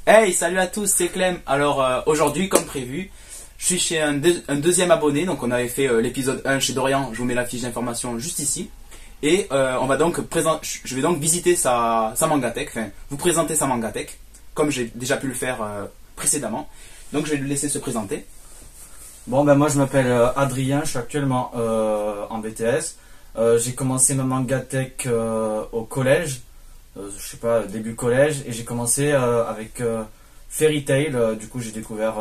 Hey, salut à tous, c'est Clem. Alors aujourd'hui, comme prévu, je suis chez un deuxième abonné. Donc on avait fait l'épisode 1 chez Dorian. Je vous mets la fiche d'information juste ici. Et on va donc je vais donc visiter sa mangatech, enfin vous présenter sa mangatech, comme j'ai déjà pu le faire précédemment. Donc je vais lui laisser se présenter. Bon ben moi je m'appelle Adrien, je suis actuellement en BTS. J'ai commencé ma mangatech au collège, je sais pas, début collège, et j'ai commencé avec Fairy Tail. Du coup j'ai découvert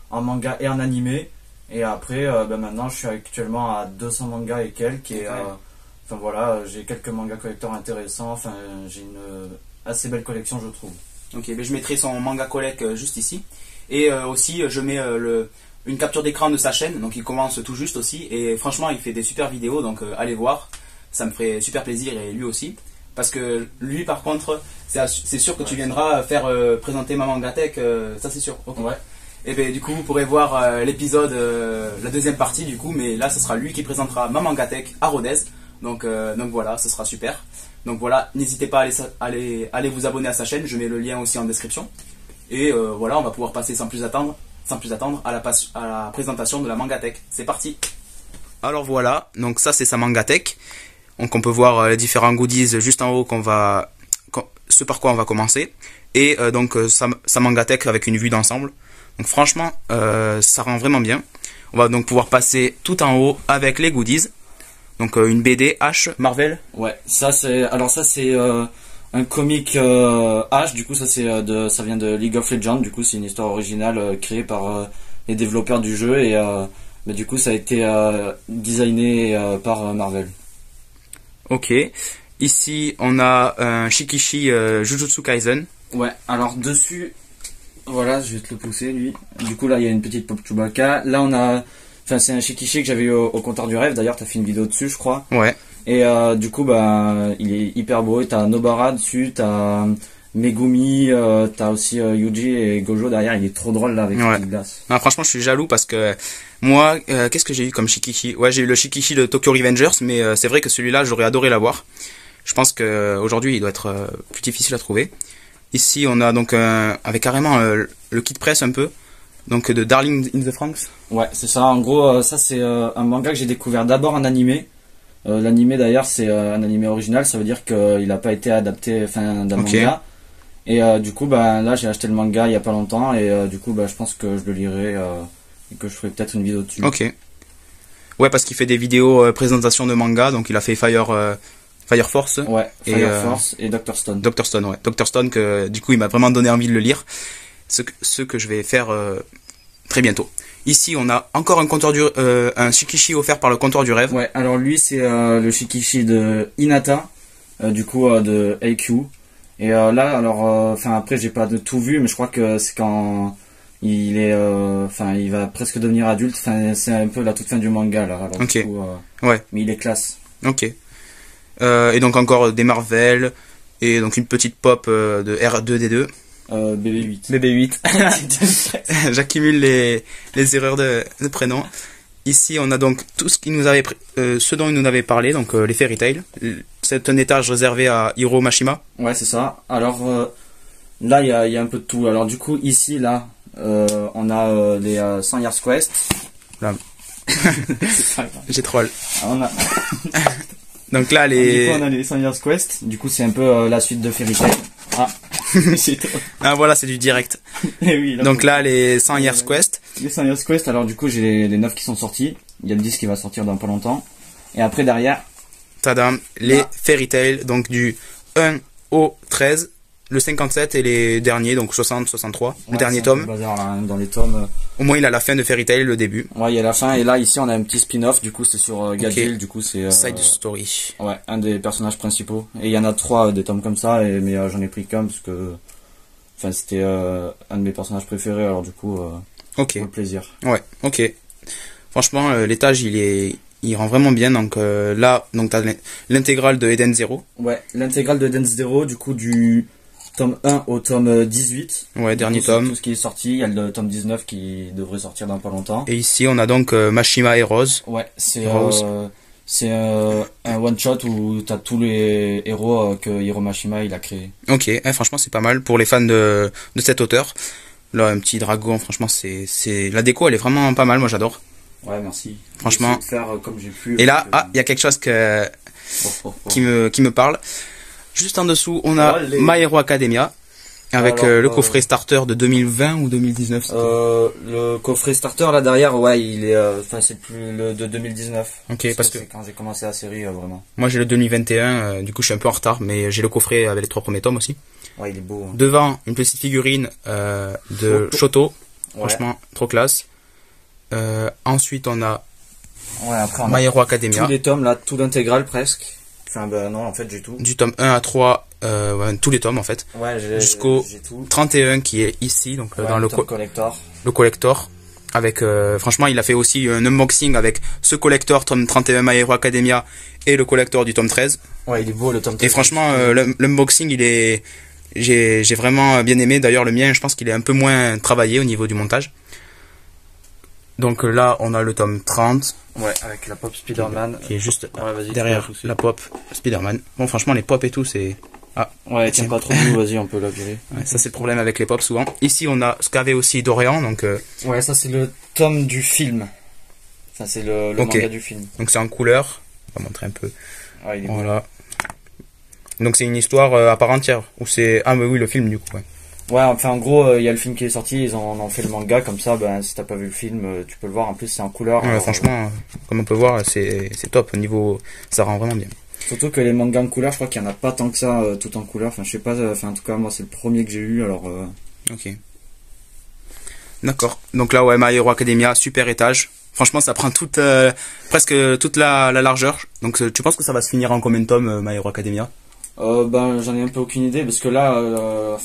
en manga et en animé, et après ben maintenant je suis actuellement à 200 mangas et quelques, et enfin voilà, j'ai quelques mangas collecteurs intéressants, enfin j'ai une assez belle collection je trouve. Ok, ben je mettrai son manga collect juste ici, et aussi je mets une capture d'écran de sa chaîne, donc il commence tout juste aussi, et franchement il fait des super vidéos, donc allez voir, ça me ferait super plaisir, et lui aussi, parce que lui par contre, c'est sûr que tu viendras faire présenter ma mangatech, ça c'est sûr. Okay. Ouais. Et bien du coup vous pourrez voir l'épisode, la deuxième partie du coup, mais là ce sera lui qui présentera ma mangatech à Rodez, donc voilà, ce sera super. Donc voilà, n'hésitez pas à aller vous abonner à sa chaîne, je mets le lien aussi en description, et voilà, on va pouvoir passer sans plus attendre à la présentation de la mangatech. C'est parti. Alors voilà, donc ça c'est sa mangatech. Donc on peut voir les différents goodies juste en haut ce par quoi on va commencer. Et donc sa mangatech avec une vue d'ensemble. Donc franchement, ça rend vraiment bien. On va donc pouvoir passer tout en haut avec les goodies. Donc une BD H Marvel. Ouais, ça c'est un comic H, du coup ça vient de League of Legends, du coup c'est une histoire originale créée par les développeurs du jeu, et du coup ça a été designé par Marvel. Ok, ici on a un Shikishi Jujutsu Kaisen. Ouais, alors dessus, voilà, je vais te le pousser lui. Du coup là il y a une petite pop Chewbacca. Là on a, enfin c'est un Shikishi que j'avais eu au comptoir du rêve, d'ailleurs t'as fait une vidéo dessus je crois. Ouais. Et du coup, il est hyper beau. T'as Nobara dessus, t'as Megumi, t'as aussi Yuji et Gojo derrière. Il est trop drôle là avec ouais. les glaces. Non, franchement, je suis jaloux parce que moi, qu'est-ce que j'ai eu comme Shikishi? Ouais, j'ai eu le Shikishi de Tokyo Revengers, mais c'est vrai que celui-là, j'aurais adoré l'avoir. Je pense que aujourd'hui, il doit être plus difficile à trouver. Ici, on a donc avec carrément le kit presse un peu, donc de Darling in the Franxx. Ouais, c'est ça. En gros, ça c'est un manga que j'ai découvert d'abord en animé. L'animé d'ailleurs c'est un animé original, ça veut dire qu'il n'a pas été adapté d'un manga. Et du coup là j'ai acheté le manga il y a pas longtemps, et du coup je pense que je le lirai et que je ferai peut-être une vidéo dessus. Ok. Ouais, parce qu'il fait des vidéos présentation de manga, donc il a fait Fire Force. Ouais, Fire Force et Dr. Stone. Dr. Stone, ouais. Dr. Stone que du coup il m'a vraiment donné envie de le lire. Ce que je vais faire très bientôt. Ici, on a encore un Shikishi offert par le comptoir du rêve. Ouais, alors lui, c'est le Shikishi de Hinata, du coup, de AQ. Et là, alors, après, j'ai pas de tout vu, mais je crois que c'est quand il est, il va presque devenir adulte. Enfin, c'est un peu la toute fin du manga, là. Alors, ok. Du coup, ouais. Mais il est classe. Ok. Et donc encore des Marvel, et donc une petite pop de R2D2. BB8. BB8. J'accumule les erreurs de prénom. Ici, on a donc tout ce dont il nous avait parlé, donc les Fairy Tail. C'est un étage réservé à Hiro Mashima. Ouais, c'est ça. Alors là, il y a un peu de tout. Alors du coup, ici, là, on a les 100 Years Quest. Là. J'ai troll. On a... Donc là, du coup, on a les 100 Years Quest. Du coup, c'est un peu la suite de Fairy Tail. Ah. Ah voilà, c'est du direct. Et oui, donc là, les 100 Years Quest. Les 100 Years Quest, alors du coup j'ai les 9 qui sont sortis. Il y a le 10 qui va sortir dans pas longtemps. Et après derrière, tadam, les Fairy Tail, donc du 1 au 13, le 57 et les derniers, donc 60, 63, le dernier tome. Bazar, là, dans les tomes. Au moins il a la fin de Fairy Tail, le début. Ouais, il y a la fin, et là ici on a un petit spin-off, du coup c'est sur Gadgil, du coup c'est... Side Story. Ouais, un des personnages principaux. Et il y en a 3 des tomes comme ça, mais j'en ai pris qu'un parce que... Enfin c'était un de mes personnages préférés, alors du coup... ok. Pour le plaisir. Ouais, ok. Franchement, l'étage il rend vraiment bien, donc là, donc t'as l'intégrale de Eden Zero. Ouais, l'intégrale de Eden Zero, du coup du tome 1 au tome 18. Ouais, dernier tome. Tout ce qui est sorti, il y a le tome 19 qui devrait sortir dans pas longtemps. Et ici, on a donc Mashima et Rose. Ouais, c'est C'est un one-shot où t'as tous les héros que Hiro Mashima il a créé. Ok, franchement c'est pas mal pour les fans de cet auteur. Là, un petit dragon, franchement, la déco, elle est vraiment pas mal, moi j'adore. Ouais, merci. Franchement. De faire comme j'ai pu. Et là, il y a quelque chose qui me parle. Juste en dessous, on a My Hero Academia, avec le coffret starter de 2020 ou 2019. Le coffret starter là derrière, ouais, il est, c'est plus le de 2019. Ok, parce que c'est quand j'ai commencé la série, vraiment. Moi j'ai le 2021, du coup je suis un peu en retard, mais j'ai le coffret avec les 3 premiers tomes aussi. Ouais, il est beau. Hein. Devant, une petite figurine de Shoto, franchement, trop classe. Ensuite, on a après, on My Hero Academia. Tous les tomes là, tout l'intégral presque. Enfin, non, en fait, j'ai tout. Du tome 1 à 3, tous les tomes en fait. Ouais, jusqu'au 31 qui est ici, donc dans le collector. Le collector. Avec, franchement, il a fait aussi un unboxing avec ce collector, tome 31 My Hero Academia, et le collector du tome 13. Ouais, il est beau le tome 13. Et franchement, l'unboxing, j'ai vraiment bien aimé. D'ailleurs, le mien, je pense qu'il est un peu moins travaillé au niveau du montage. Donc là, on a le tome 30. Ouais, avec la pop Spider-Man. Qui est juste derrière la pop Spider-Man. Bon, franchement, les pop et tout, c'est... Ah, ouais, tiens pas trop doux, vas-y, on peut la virer. Ouais, ça, c'est le problème avec les pop souvent. Ici, on a ce qu'avait aussi Dorian, donc... Ouais, ça, c'est le tome du film. Ça, c'est le manga du film. Donc, c'est en couleur. On va montrer un peu. Ouais, il est voilà. Beau. Donc, c'est une histoire à part entière. Ou c'est... Ah, mais oui, le film, du coup, ouais. Ouais, enfin en gros, il y a le film qui est sorti, ils en ont fait le manga, comme ça, ben, si t'as pas vu le film, tu peux le voir, en plus c'est en couleur. Ouais, franchement, comme on peut voir, c'est top, au niveau, ça rend vraiment bien. Surtout que les mangas en couleur, je crois qu'il y en a pas tant que ça, tout en couleur, enfin je sais pas, en tout cas moi c'est le premier que j'ai eu, alors... Ok. D'accord, donc là ouais, My Hero Academia, super étage, franchement ça prend presque toute la largeur, donc tu penses que ça va se finir en combien de tomes, My Hero Academia? Ben j'en ai un peu aucune idée parce que là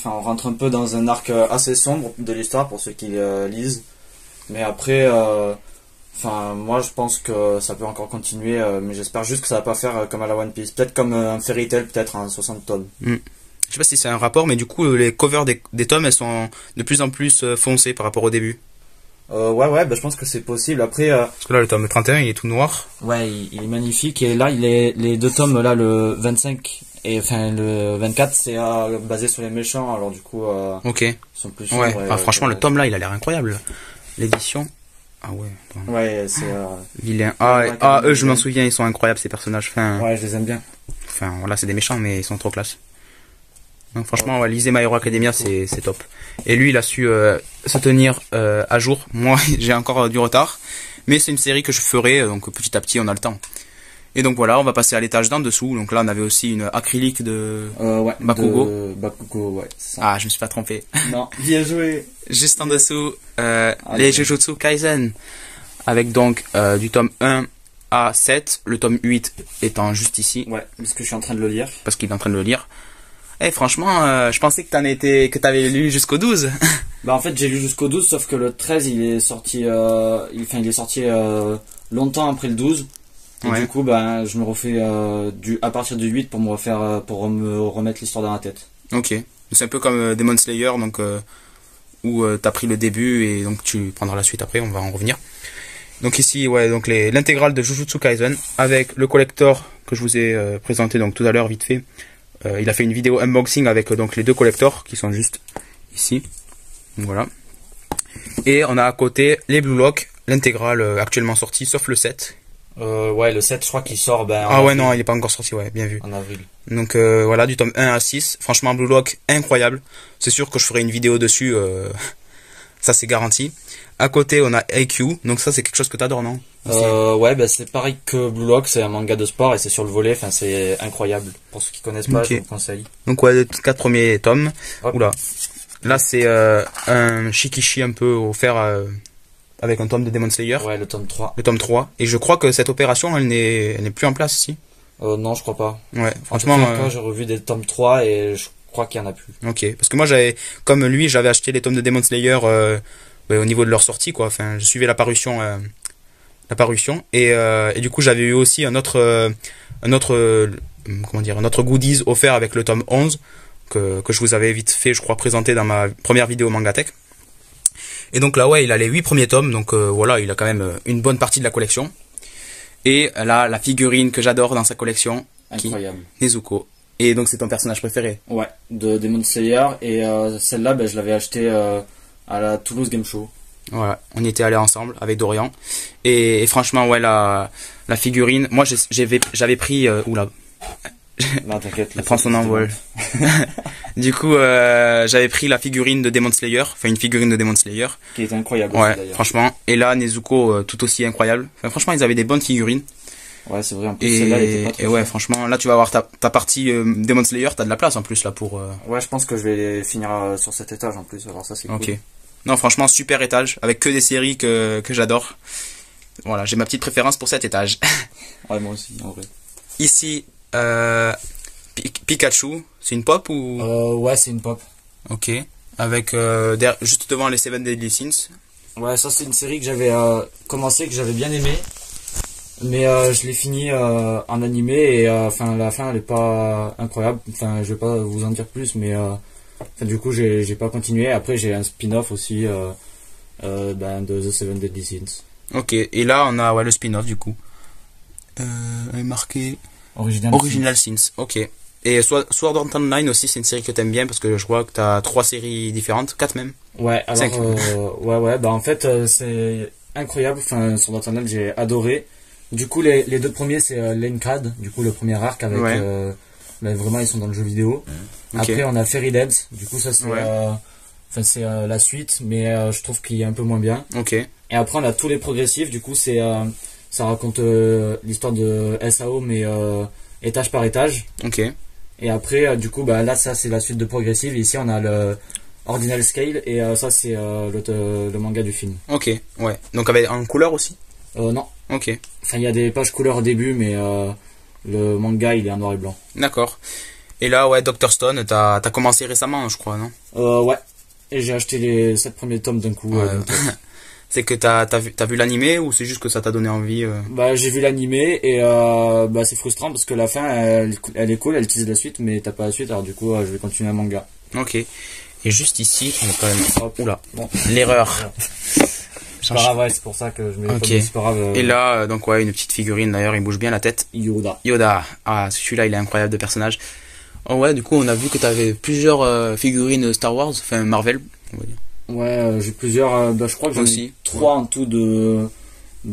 on rentre un peu dans un arc assez sombre de l'histoire pour ceux qui lisent, mais après moi je pense que ça peut encore continuer, mais j'espère juste que ça va pas faire comme à la One Piece, peut-être comme un Fairy Tail, peut-être en 60 tomes. Je sais pas si c'est un rapport, mais du coup les covers des tomes elles sont de plus en plus foncées par rapport au début. Ouais, je pense que c'est possible. Après, parce que là, le tome 31, il est tout noir. Ouais, il est magnifique. Et là, les deux tomes, là, le 25 et enfin le 24, c'est basé sur les méchants. Alors du coup, ok. Ils sont plus sombres. Ouais. Franchement, le tome là, il a l'air incroyable. L'édition. Ah ouais. Attends. Ouais, c'est. Vilain. Eux, je m'en souviens, ils sont incroyables ces personnages. Enfin. Ouais, je les aime bien. Enfin, voilà, c'est des méchants, mais ils sont trop classe. Donc franchement, lisez My Hero Academia, c'est top. Et lui, il a su se tenir à jour. Moi, j'ai encore du retard, mais c'est une série que je ferai, donc petit à petit, on a le temps. Et donc voilà, on va passer à l'étage d'en dessous. Donc là, on avait aussi une acrylique de Bakugo. Bakugo, ouais. Ça. Ah, je me suis pas trompé. Non, bien joué. Juste en dessous, les Jujutsu Kaisen, avec donc du tome 1 à 7, le tome 8 étant juste ici. Ouais, parce que je suis en train de le lire. Parce qu'il est en train de le lire. Eh, franchement, je pensais que t'avais lu jusqu'au 12. Bah, en fait, j'ai lu jusqu'au 12, sauf que le 13, il est sorti, il est sorti, longtemps après le 12. Et ouais. Du coup, ben, je me refais, à partir du 8 pour me refaire, pour me remettre l'histoire dans la tête. Ok. C'est un peu comme Demon Slayer, donc, où t'as pris le début et donc tu prendras la suite après, on va en revenir. Donc ici, ouais, donc l'intégrale de Jujutsu Kaisen avec le collector que je vous ai présenté donc tout à l'heure vite fait. Il a fait une vidéo unboxing avec donc les deux collectors qui sont juste ici. Donc voilà. Et on a à côté les Blue Lock, l'intégrale actuellement sortie, sauf le 7. Ouais, le 7, je crois qu'il sort. Ah ouais, non, il est pas encore sorti, ouais, bien vu. En avril. Donc voilà, du tome 1 à 6. Franchement, Blue Lock, incroyable. C'est sûr que je ferai une vidéo dessus. Ça, c'est garanti. À côté, on a AQ. Donc ça, c'est quelque chose que t'adores, non? Ouais, bah, c'est pareil que Blue Lock, c'est un manga de sport et c'est sur le volet. Enfin, c'est incroyable. Pour ceux qui connaissent pas, je vous conseille. Donc ouais, les 4 premiers tomes. Hop. Oula. Là, c'est un Shikishi un peu offert avec un tome de Demon Slayer. Ouais, le tome 3. Le tome 3. Et je crois que cette opération, elle n'est plus en place ici. Non, je crois pas. Ouais, franchement. J'ai revu des tomes 3 et je crois qu'il y en a plus. Ok, parce que moi, comme lui, j'avais acheté les tomes de Demon Slayer au niveau de leur sortie, quoi. Enfin, je suivais la parution. Et du coup, j'avais eu aussi un autre goodies offert avec le tome 11 que je vous avais vite fait, je crois, présenté dans ma première vidéo Mangatech. Et donc là, ouais, il a les 8 premiers tomes, donc voilà, il a quand même une bonne partie de la collection. Et là, la figurine que j'adore dans sa collection, Incroyable. Nezuko. Et donc c'est ton personnage préféré? Ouais, de Demon Slayer. Et celle-là, je l'avais achetée à la Toulouse Game Show. Voilà, on y était allés ensemble avec Dorian. Et franchement, ouais, la figurine, moi j'avais pris... oula, Non, t'inquiète. elle prend son envol. Du coup, j'avais pris la figurine de Demon Slayer, enfin une figurine de Demon Slayer. Qui est incroyable Ouais, aussi, franchement. Et là, Nezuko, tout aussi incroyable. Enfin, franchement, ils avaient des bonnes figurines. Ouais, c'est vrai, en plus celle-là, elle était pas trop Et ouais, chère. franchement, là tu vas avoir ta partie Demon Slayer, t'as de la place en plus là pour... Ouais, je pense que je vais finir sur cet étage en plus, alors ça c'est cool. Ok. Non, franchement, super étage, avec que des séries que j'adore. Voilà, j'ai ma petite préférence pour cet étage. Ouais, moi aussi, en vrai. Ici, Pikachu, c'est une pop ou... Ouais, c'est une pop. Ok. Avec juste devant les Seven Deadly Sins. Ouais, ça c'est une série que j'avais commencé, que j'avais bien aimé. Mais je l'ai fini en animé et enfin la fin elle est pas incroyable. Enfin, je vais pas vous en dire plus, mais du coup j'ai pas continué. Après j'ai un spin-off aussi de The Seven Deadly Sins. Ok, et là on a le spin-off du coup. Marqué Original Sins. Ok. Et Sword Art Online aussi, c'est une série que t'aimes bien parce que je vois que t'as 3 séries différentes, 4 même. Ouais, alors 5. ouais, en fait c'est incroyable. Enfin, Sword Art Online j'ai adoré. Du coup les deux premiers c'est Lane-Cad, du coup le premier arc avec vraiment ils sont dans le jeu vidéo. Okay. Après on a Fairy Dance, du coup ça c'est c'est la suite, mais je trouve qu'il est un peu moins bien. Ok. Et après on a tous les progressifs, du coup c'est ça raconte l'histoire de SAO mais étage par étage. Ok. Et après du coup là ça c'est la suite de progressive. Et ici on a le Ordinal Scale et ça c'est le manga du film. Ok, ouais. Donc avec en couleur aussi? Non. Ok. Enfin il y a des pages couleur au début, mais le manga il est en noir et blanc. D'accord. Et là ouais, Dr. Stone, t'as commencé récemment je crois, non? Ouais. Et j'ai acheté les 7 premiers tomes d'un coup. Ouais. C'est que t'as vu l'animé ou c'est juste que ça t'a donné envie J'ai vu l'animé et c'est frustrant parce que la fin elle est cool, elle utilise la suite mais t'as pas la suite, alors du coup je vais continuer un manga. Ok. Et juste ici, on a quand même... Hop. Oula, bon, l'erreur. C'est pas grave, ouais, c'est pour ça que je mets Ok. c'est pas grave. Et là, donc ouais, une petite figurine d'ailleurs, il bouge bien la tête. Yoda. Ah, celui-là, il est incroyable de personnage. Oh ouais, du coup, on a vu que t'avais plusieurs figurines Star Wars, enfin Marvel, on va dire. Ouais, j'ai plusieurs, je crois que j'en ai 3 en tout de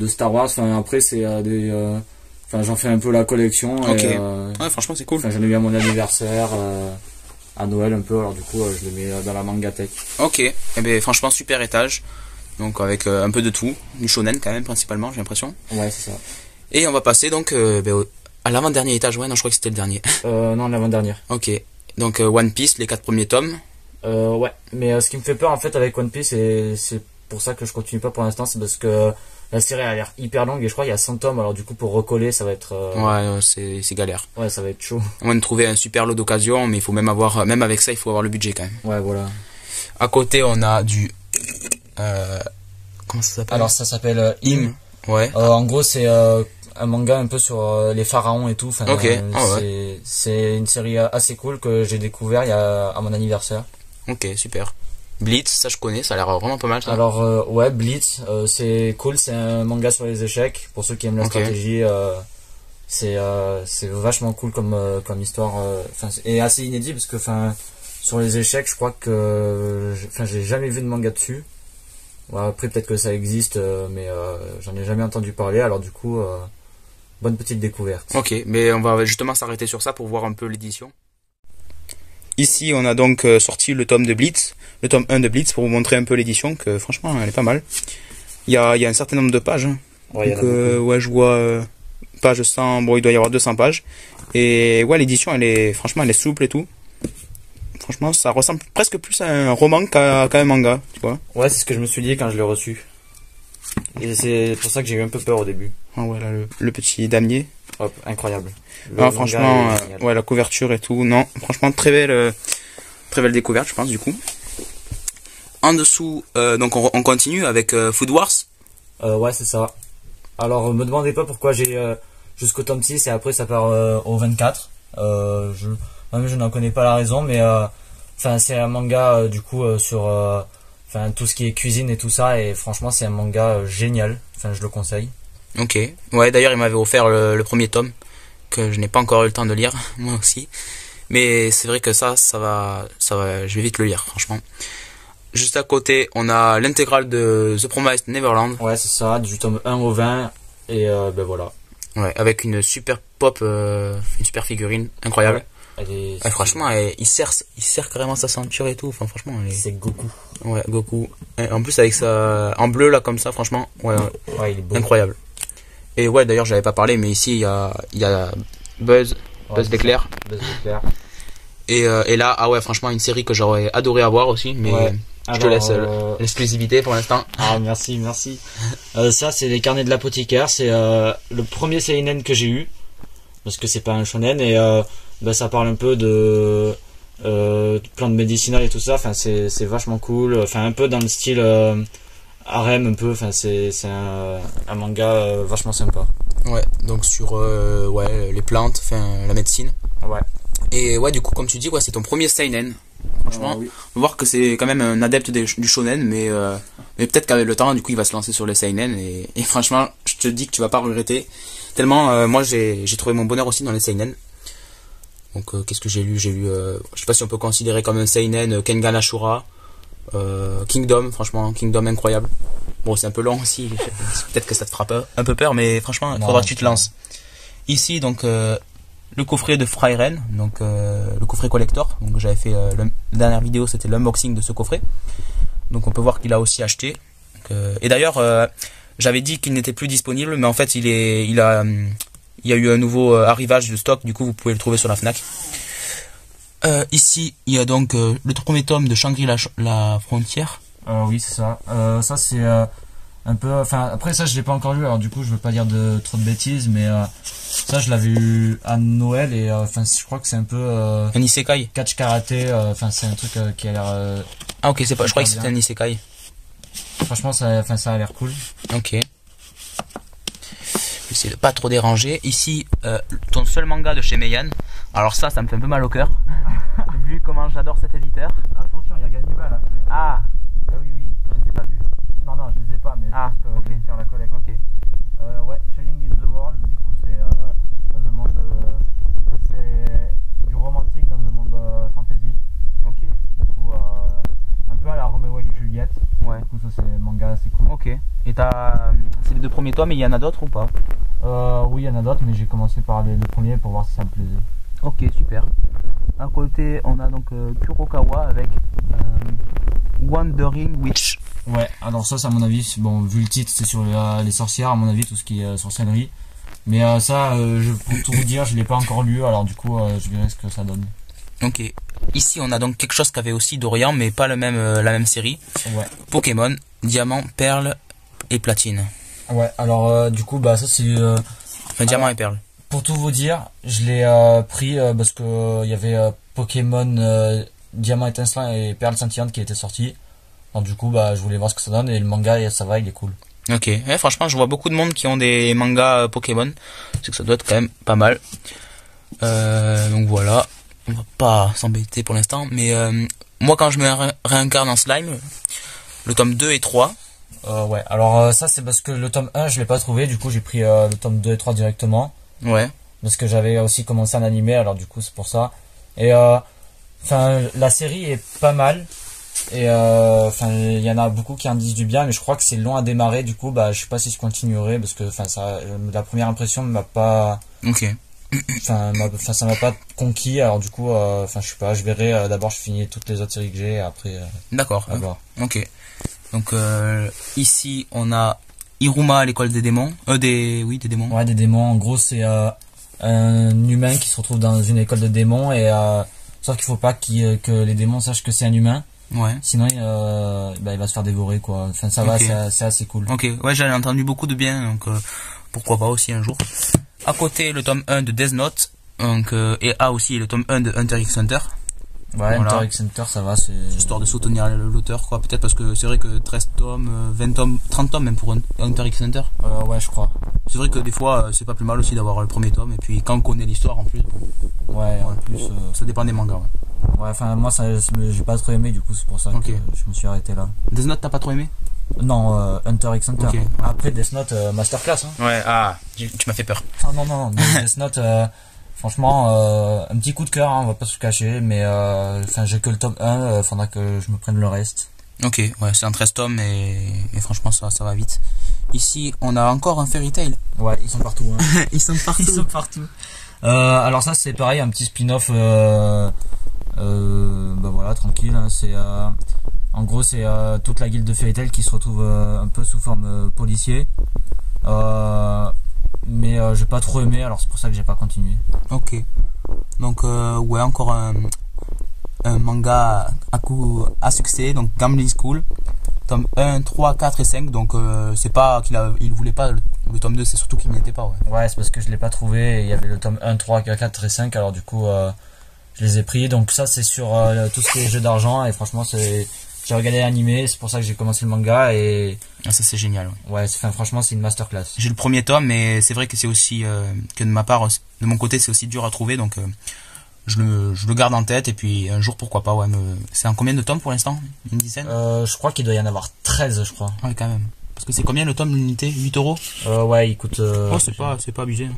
Star Wars. Enfin, après c'est j'en fais un peu la collection. Ok. Et, ouais, franchement, c'est cool. J'en ai eu à mon anniversaire, à Noël un peu, alors du coup je les mets dans la mangatech. Ok. Et ben franchement, super étage. Donc avec un peu de tout, du shonen quand même principalement, j'ai l'impression. Ouais, c'est ça. Et on va passer donc à l'avant-dernier étage. Ouais, non, je crois que c'était le dernier. Non, l'avant-dernière. Ok. Donc One Piece, les 4 premiers tomes. Ouais, mais ce qui me fait peur en fait avec One Piece, et c'est pour ça que je continue pas pour l'instant, c'est parce que la série a l'air hyper longue et je crois qu'il y a 100 tomes, alors du coup pour recoller ça va être... Ouais, c'est galère. Ouais, ça va être chaud. On va de trouver un super lot d'occasion, mais il faut même avec ça, il faut avoir le budget quand même. Ouais, voilà. À côté, on a du... comment ça s'appelle? Alors ça s'appelle Im. Ouais. En gros c'est un manga un peu sur les pharaons et tout. Enfin, ok. C'est une série assez cool que j'ai découvert à mon anniversaire. Ok, super. Blitz, ça je connais, ça a l'air vraiment pas mal ça. Alors ouais, Blitz, c'est cool, c'est un manga sur les échecs. Pour ceux qui aiment la stratégie, c'est vachement cool comme histoire. Et assez inédit parce que sur les échecs, je crois que j'ai jamais vu de manga dessus. Ouais, après peut-être que ça existe, mais j'en ai jamais entendu parler. Alors du coup, bonne petite découverte. Ok, mais on va justement s'arrêter sur ça pour voir un peu l'édition. Ici, on a donc sorti le tome de Blitz, le tome 1 de Blitz, pour vous montrer un peu l'édition, que franchement, elle est pas mal. Il y a un certain nombre de pages. Hein. Ouais, donc, ouais, je vois page 100, bon, il doit y avoir 200 pages. Et ouais, l'édition, elle est souple et tout. Franchement, ça ressemble presque plus à un roman qu'à un manga, tu vois. Ouais, c'est ce que je me suis dit quand je l'ai reçu. Et c'est pour ça que j'ai eu un peu peur au début. Ah ouais, là, le petit damier. Hop, incroyable. Ah, franchement, ouais, la couverture et tout, non, franchement, très belle découverte, je pense, du coup. En dessous, donc on continue avec Food Wars. Ouais, c'est ça. Alors, me demandez pas pourquoi j'ai jusqu'au tome 6 et après ça part au 24. Je n'en connais pas la raison, mais c'est un manga du coup sur tout ce qui est cuisine et tout ça, et franchement c'est un manga génial. Je le conseille. Ok. Ouais, d'ailleurs, il m'avait offert le premier tome, que je n'ai pas encore eu le temps de lire, moi aussi. Mais c'est vrai que ça va, je vais vite le lire, franchement. Juste à côté, on a l'intégrale de The Promised Neverland. Ouais, c'est ça, du tome 1 au 20. Et ben voilà. Ouais, avec une super pop, une super figurine, incroyable. Ouais, franchement, il serre carrément sa ceinture et tout. Enfin, franchement, c'est Goku. Ouais, Goku. Et en plus, avec ça, en bleu là, comme ça, franchement, ouais, il est beau. incroyable. Et ouais, d'ailleurs, j'avais pas parlé, mais ici, il y a Buzz l'éclair. Buzz l'éclair. Et là, ah ouais, franchement, une série que j'aurais adoré avoir aussi, mais je te laisse l'exclusivité pour l'instant. Ah, merci. Ça, c'est les carnets de l'apothicaire. C'est le premier seinen que j'ai eu, parce que c'est pas un shonen, et ça parle un peu de plantes médicinales et tout ça. Enfin, c'est vachement cool. Enfin, un peu dans le style harem, un peu. Enfin, c'est un manga vachement sympa. Ouais, donc sur les plantes, enfin la médecine. Ouais. Et ouais, du coup, comme tu dis, c'est ton premier seinen. Franchement, oui. on va voir que c'est quand même un adepte du shonen, mais peut-être qu'avec le temps, du coup, il va se lancer sur les seinen. Et franchement, je te dis que tu vas pas regretter. Tellement, moi, j'ai trouvé mon bonheur aussi dans les seinen. Donc, qu'est-ce que j'ai lu? J'ai lu, je sais pas si on peut considérer comme un seinen, Kengan Ashura, Kingdom, franchement, Kingdom incroyable. Bon, c'est un peu long aussi, peut-être que ça te fera un peu peur, mais franchement, il faudra que tu te lances. Ici, donc, le coffret de Frieren, donc le coffret collector. Donc j'avais fait la dernière vidéo, c'était l'unboxing de ce coffret. Donc on peut voir qu'il a aussi acheté. Donc, et d'ailleurs, j'avais dit qu'il n'était plus disponible, mais en fait il y a eu un nouveau arrivage de stock. Du coup, vous pouvez le trouver sur la Fnac. Ici, il y a donc le premier tome de Shangri-La Frontière. Oui, c'est ça. Ça c'est un peu. Enfin, après ça, je l'ai pas encore lu. Alors du coup, je veux pas dire trop de bêtises, mais ça, je l'avais eu à Noël et je crois que c'est un peu un isekai. Catch karaté. Enfin, c'est un truc qui a l'air. Ah ok, c'est pas. Je croyais que c'était un isekai. Franchement, ça a l'air cool. Ok. J'essaie de pas trop déranger. Ici, ton seul manga de chez Meian. Alors ça me fait un peu mal au cœur. Vu comment j'adore cet éditeur. Attention, il y a Gannibal après. Ah oui, je les ai pas vus. Non, je les ai pas, mais parce que je vais faire la collecte. Ok. Ouais, Chilling in the World, du coup, c'est dans un monde. C'est du romantique dans un monde fantasy. Ok. Du coup, un peu à la Roméo et Juliette. Ouais. Du coup, ça, c'est manga, c'est cool. Ok. Et c'est les deux premiers tomes, mais il y en a d'autres ou pas? Oui, il y en a d'autres, mais j'ai commencé par le premier pour voir si ça me plaisait. Ok, super. À côté, on a donc Kurokawa avec Wandering Witch. Ouais, alors ça, à mon avis, bon, vu le titre, c'est sur les sorcières, à mon avis, tout ce qui est sorcellerie. Mais pour tout vous dire, je l'ai pas encore lu, alors du coup, je verrai ce que ça donne. Ok. Ici, on a donc quelque chose qu'avait aussi Dorian, mais pas la même série. Ouais. Pokémon, Diamant, Perle et Platine. Ouais, alors du coup, ça c'est... Diamant et Perle. Pour tout vous dire, je l'ai pris parce que il y avait Pokémon Diamant étincelant et Perle scintillante qui étaient sortis. Alors du coup, je voulais voir ce que ça donne et le manga, ça va, il est cool. Ok, franchement, je vois beaucoup de monde qui ont des mangas Pokémon. C'est que ça doit être quand même pas mal. Donc voilà, on va pas s'embêter pour l'instant. Mais moi, quand je me réincarne en slime, le tome 2 et 3. Ouais, alors ça c'est parce que le tome 1 je l'ai pas trouvé, du coup j'ai pris le tome 2 et 3 directement. Ouais. Parce que j'avais aussi commencé un animé, alors du coup c'est pour ça. Et la série est pas mal. Et il y en a beaucoup qui en disent du bien, mais je crois que c'est long à démarrer, du coup je sais pas si je continuerai parce que la première impression ne m'a pas. Ok. Ça m'a pas conquis, alors du coup je sais pas, je verrai, d'abord je finis toutes les autres séries que j'ai et après. D'accord. Ok. Donc ici on a Iruma à l'école des démons. Des démons. Ouais, des démons. En gros, c'est un humain qui se retrouve dans une école de démons et sauf qu'il faut pas que les démons sachent que c'est un humain. Ouais. Sinon, il va se faire dévorer, quoi. Enfin, ça va, c'est assez cool. Ok. Ouais, j'en ai entendu beaucoup de bien, donc pourquoi pas aussi un jour. À côté, le tome 1 de Death Note, donc et aussi le tome 1 de Hunter x Hunter. Ouais, voilà. Hunter x Hunter, ça va, c'est... Histoire de soutenir l'auteur, quoi. Peut-être parce que c'est vrai que 13 tomes, 20 tomes, 30 tomes même pour Hunter x Hunter. Ouais, je crois. C'est vrai que des fois, c'est pas plus mal aussi d'avoir le premier tome, et puis quand on connaît l'histoire en plus. Ouais, en plus... ça dépend des mangas, ouais. Enfin, moi, j'ai pas trop aimé, du coup, c'est pour ça que je me suis arrêté là. Death Note, t'as pas trop aimé? Non, Hunter x Hunter. Ok. Après Death Note, masterclass. Hein. Ouais, tu m'as fait peur. Ah non, mais Death Note, franchement, un petit coup de cœur, hein, on va pas se cacher, mais j'ai que le tome 1, faudra que je me prenne le reste. Ok, ouais, c'est un 13 tomes et franchement ça va vite. Ici, on a encore un Fairy Tail. Ouais, ils sont partout. Hein. Ils sont partout. Ils sont partout. Alors ça c'est pareil, un petit spin-off, voilà, tranquille. Hein, en gros c'est toute la guilde de Fairy Tail qui se retrouve un peu sous forme policier. Mais j'ai pas trop aimé, alors c'est pour ça que j'ai pas continué. Ok. Donc ouais, encore un manga à succès, donc Gambling School. Tome 1, 3, 4 et 5, donc c'est pas il voulait pas le tome 2, c'est surtout qu'il n'y était pas. Ouais, c'est parce que je l'ai pas trouvé, il y avait le tome 1, 3, 4 et 5, alors du coup je les ai pris. Donc ça c'est sur tout ce qui est jeu d'argent, et franchement j'ai regardé l'animé, c'est pour ça que j'ai commencé le manga, et Ah, ça c'est génial. Ouais, franchement c'est une masterclass. J'ai le premier tome, mais c'est vrai que c'est aussi que de ma part, de mon côté, c'est aussi dur à trouver, donc je le garde en tête, et puis un jour pourquoi pas. Ouais, c'est en combien de tomes pour l'instant? Une dizaine? Je crois qu'il doit y en avoir 13, je crois. Ouais, quand même. Parce que c'est combien le tome, l'unité? 8 €? Ouais, il coûte... oh, c'est pas abusé.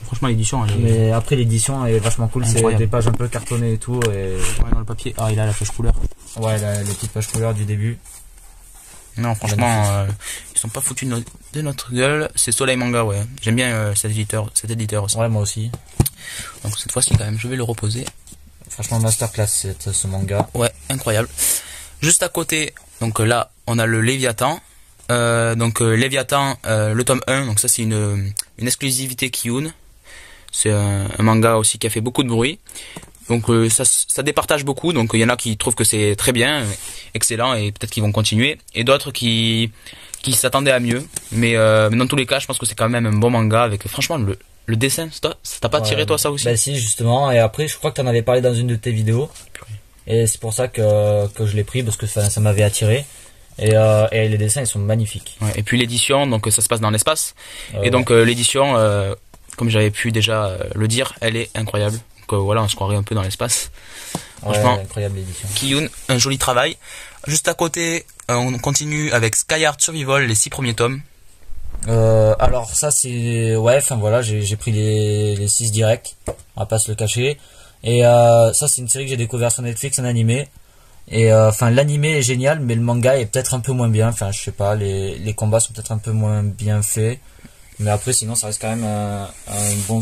Franchement, l'édition, elle est... Mais après, l'édition est vachement cool, c'est incroyable. des pages un peu cartonnées et tout. Et... Ouais, dans le papier. Ah, il a la page couleur. Ouais, les petites pages couleur du début. Non, franchement, ils sont pas foutus de notre gueule. C'est Soleil Manga, ouais. J'aime bien cet éditeur aussi. Ouais, moi aussi. Donc cette fois-ci, quand même, je vais le reposer. Franchement, masterclass, ce manga. Ouais, incroyable. Juste à côté, donc là, on a le Léviathan. Léviathan, le tome 1, donc ça c'est une exclusivité Kiyun. C'est un manga aussi qui a fait beaucoup de bruit. Donc ça départage beaucoup, donc il y en a qui trouvent que c'est très bien, excellent, et peut-être qu'ils vont continuer, et d'autres qui s'attendaient à mieux. Mais dans tous les cas, je pense que c'est quand même un bon manga, avec franchement le dessin, ça t'a pas attiré toi ça aussi? Bah si, justement, et après je crois que t'en avais parlé dans une de tes vidéos, et c'est pour ça que je l'ai pris, parce que ça m'avait attiré. Et les dessins ils sont magnifiques. Ouais, et puis l'édition, donc ça se passe dans l'espace, et donc l'édition, comme j'avais pu déjà le dire, elle est incroyable. Donc voilà, on se croirait un peu dans l'espace. Franchement, incroyable l'édition. Kiyun, un joli travail. Juste à côté, on continue avec Skyheart Survival, les 6 premiers tomes. Alors ça c'est... Ouais, enfin voilà, j'ai pris les 6 directs, on va pas se le cacher. Et ça c'est une série que j'ai découvert sur Netflix, un animé. Et l'animé est génial, mais le manga est peut-être un peu moins bien. Enfin, je sais pas, les combats sont peut-être un peu moins bien faits. Mais après, sinon, ça reste quand même un bon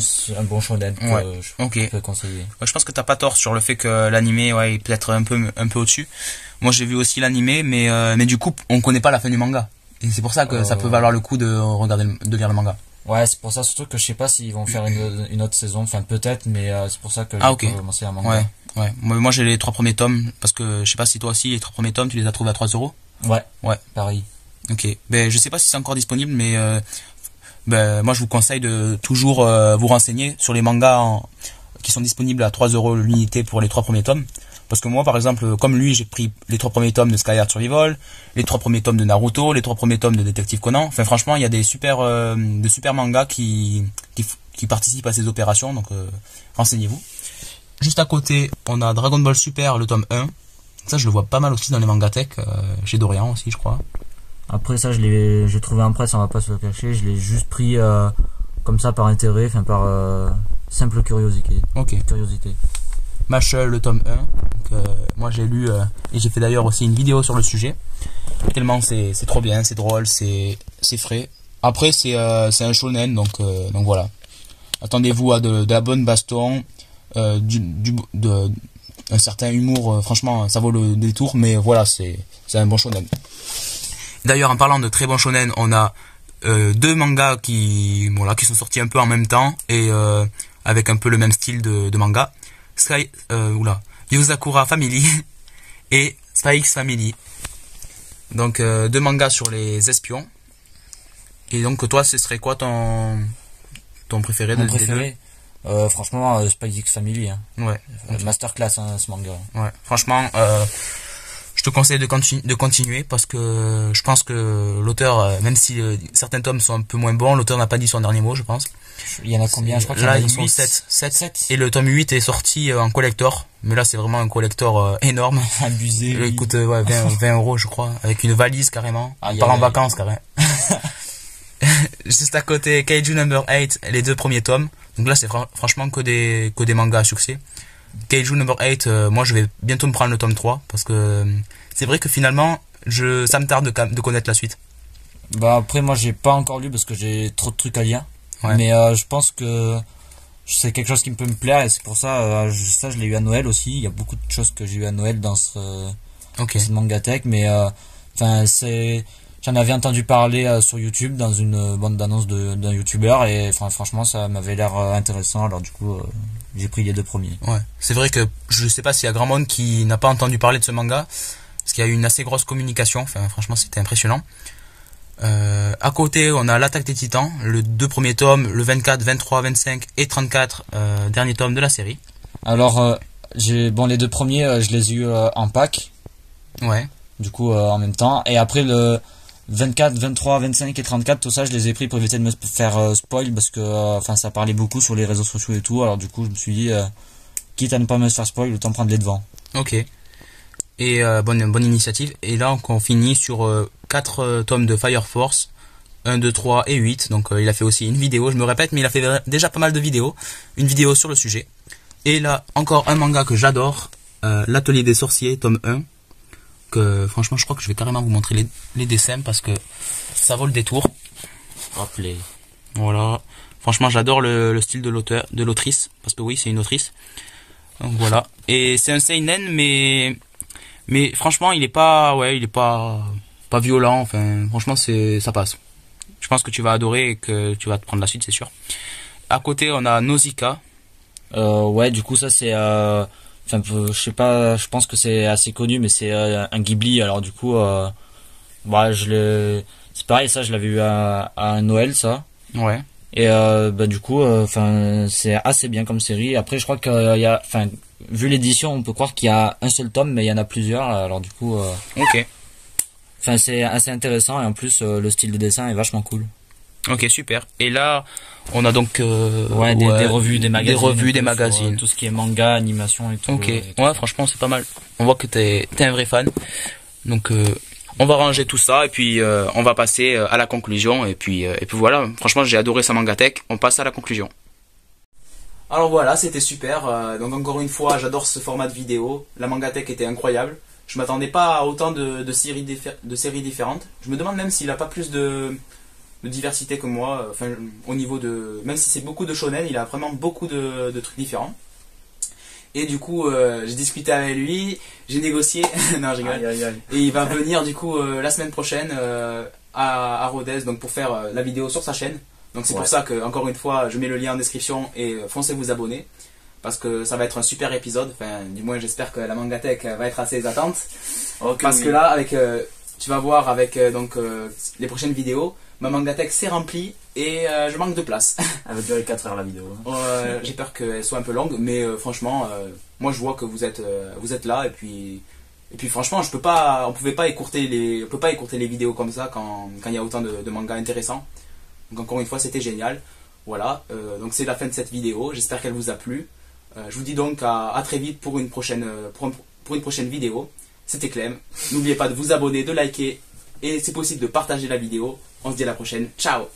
shonen que je peux conseiller. Ouais, je pense que t'as pas tort sur le fait que l'animé, ouais, il peut être un peu au-dessus. Moi, j'ai vu aussi l'animé, mais du coup, on connaît pas la fin du manga. Et c'est pour ça que ça peut valoir le coup de lire le manga. Ouais, c'est pour ça surtout que je sais pas s'ils vont faire une autre saison. Enfin, peut-être, mais c'est pour ça que j'ai commencé un manga. Ouais. Moi, j'ai les 3 premiers tomes, parce que je sais pas si toi aussi, les 3 premiers tomes, tu les as trouvés à 3 €? Ouais, pareil. Ok. Ben, je sais pas si c'est encore disponible, mais moi je vous conseille de toujours vous renseigner sur les mangas qui sont disponibles à 3 € l'unité pour les 3 premiers tomes. Parce que moi par exemple, comme lui, j'ai pris les 3 premiers tomes de Skyheart Survival, les 3 premiers tomes de Naruto, les 3 premiers tomes de Détective Conan. Enfin franchement, il y a des super mangas qui participent à ces opérations, donc renseignez-vous. Juste à côté, on a Dragon Ball Super, le tome 1. Ça je le vois pas mal aussi dans les mangatech, chez Dorian aussi je crois. Après ça, j'ai trouvé un presse, on va pas se le cacher, je l'ai juste pris comme ça par intérêt, enfin par simple curiosité. Ok. Mashle, le tome 1. Donc, moi j'ai lu et j'ai fait d'ailleurs aussi une vidéo sur le sujet. Tellement c'est trop bien, c'est drôle, c'est frais. Après c'est un shonen, donc voilà. Attendez-vous à de la bonne baston, un certain humour. Franchement, ça vaut le détour, mais voilà, c'est un bon shonen. D'ailleurs, en parlant de très bon shonen, on a 2 mangas qui sont sortis un peu en même temps et avec un peu le même style de manga. Yozakura Family et Spy X Family. Donc 2 mangas sur les espions. Et donc toi, ce serait quoi ton préféré? Mon préféré, franchement, Spy X Family. Hein. Ouais. Masterclass, hein, ce manga. Ouais. Franchement, je te conseille de continuer parce que je pense que l'auteur, même si certains tomes sont un peu moins bons, l'auteur n'a pas dit son dernier mot, je pense. Il y en a combien? Je crois qu'il y en Là, a ils sont 7. 7. Et le tome 8 est sorti en collector. Mais là, c'est vraiment un collector énorme. Abusé. Il coûte 20 euros, je crois. Avec une valise, carrément. On part en vacances, carrément. Juste à côté, Kaiju Number 8, les 2 premiers tomes. Donc là, c'est franchement que des mangas à succès. Kaiju Number 8, moi, je vais bientôt me prendre le tome 3. Parce que c'est vrai que finalement, ça me tarde de connaître la suite. Bah après, moi, j'ai pas encore lu parce que j'ai trop de trucs à lire. Ouais. Mais je pense que c'est quelque chose qui me peut me plaire et c'est pour ça, je l'ai eu à Noël aussi. Il y a beaucoup de choses que j'ai eu à Noël dans cette mangatech, mais enfin j'en avais entendu parler sur YouTube dans une bande d'annonces d'un youtubeur et enfin franchement ça m'avait l'air intéressant, alors du coup j'ai pris les 2 premiers. Ouais, c'est vrai que je sais pas s'il y a grand monde qui n'a pas entendu parler de ce manga parce qu'il y a eu une assez grosse communication. Enfin franchement c'était impressionnant. À côté, on a l'Attaque des Titans, le 2 premiers tomes, le 24, 23, 25 et 34 dernier tome de la série. Alors, les 2 premiers, je les ai eu en pack. Ouais. Du coup, en même temps. Et après, le 24, 23, 25 et 34, tout ça, je les ai pris pour éviter de me faire spoil parce que ça parlait beaucoup sur les réseaux sociaux et tout. Alors, du coup, je me suis dit, quitte à ne pas me faire spoil, autant prendre les devants. Ok. Et bonne initiative. Et là, on finit sur 4 tomes de Fire Force, 1, 2, 3 et 8. Donc il a fait aussi une vidéo, je me répète, mais il a fait déjà pas mal de vidéos. Une vidéo sur le sujet. Et là, encore un manga que j'adore, L'Atelier des Sorciers, tome 1. Que franchement, je crois que je vais carrément vous montrer les dessins parce que ça vaut le détour. Rappelez. Voilà. Franchement, j'adore le style de l'autrice. Parce que oui, c'est une autrice. Donc voilà. Et c'est un seinen, mais franchement, il est pas violent. Enfin, franchement, ça passe. Je pense que tu vas adorer et que tu vas te prendre la suite, c'est sûr. À côté, on a Nausicaa. Ouais, du coup, ça c'est, je sais pas, je pense que c'est assez connu, mais c'est un Ghibli. Alors du coup, c'est pareil, ça, je l'avais eu à Noël, ça. Ouais. Et du coup, c'est assez bien comme série. Après, je crois qu'il y a, vu l'édition, on peut croire qu'il y a un seul tome, mais il y en a plusieurs. Alors du coup, ok. C'est assez intéressant et en plus le style de dessin est vachement cool. Ok, super. Et là, on a donc des revues, des magazines, tout ce qui est manga, animation et tout. Ok. Ouais, franchement, c'est pas mal. On voit que t'es un vrai fan. Donc on va ranger tout ça et puis on va passer à la conclusion et puis voilà. Franchement, j'ai adoré sa mangatech. On passe à la conclusion. Alors voilà, c'était super. Donc encore une fois, j'adore ce format de vidéo. La mangatech était incroyable. Je m'attendais pas à autant de séries différentes. Je me demande même s'il a pas plus de diversité que moi. Enfin, au niveau de, même si c'est beaucoup de shonen, il a vraiment beaucoup de trucs différents. Et du coup, j'ai discuté avec lui, j'ai négocié. Non, je rigole. Aïe. Et il va venir du coup la semaine prochaine à Rodez, donc pour faire la vidéo sur sa chaîne. Donc c'est pour ça que, encore une fois, je mets le lien en description et foncez vous abonner. Parce que ça va être un super épisode. Enfin, du moins, j'espère que la mangatech va être assez attente. Okay, parce que là, avec, tu vas voir avec les prochaines vidéos, ma mangatech s'est remplie et je manque de place. Elle va durer 4 heures la vidéo. J'ai peur qu'elle soit un peu longue, mais franchement, moi je vois que vous êtes là et puis franchement, on peut pas écourter les vidéos comme ça quand il y a autant de mangas intéressants. Donc encore une fois, c'était génial. Voilà, donc c'est la fin de cette vidéo. J'espère qu'elle vous a plu. Je vous dis donc à très vite pour une prochaine vidéo. C'était Clem. N'oubliez pas de vous abonner, de liker et c'est possible de partager la vidéo. On se dit à la prochaine. Ciao.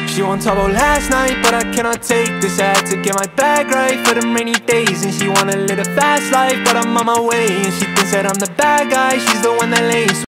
She wants trouble last night, but I cannot take this. I had to get my bag right for them rainy days. And she wanna live a fast life, but I'm on my way. And she thinks that I'm the bad guy, she's the one that lays.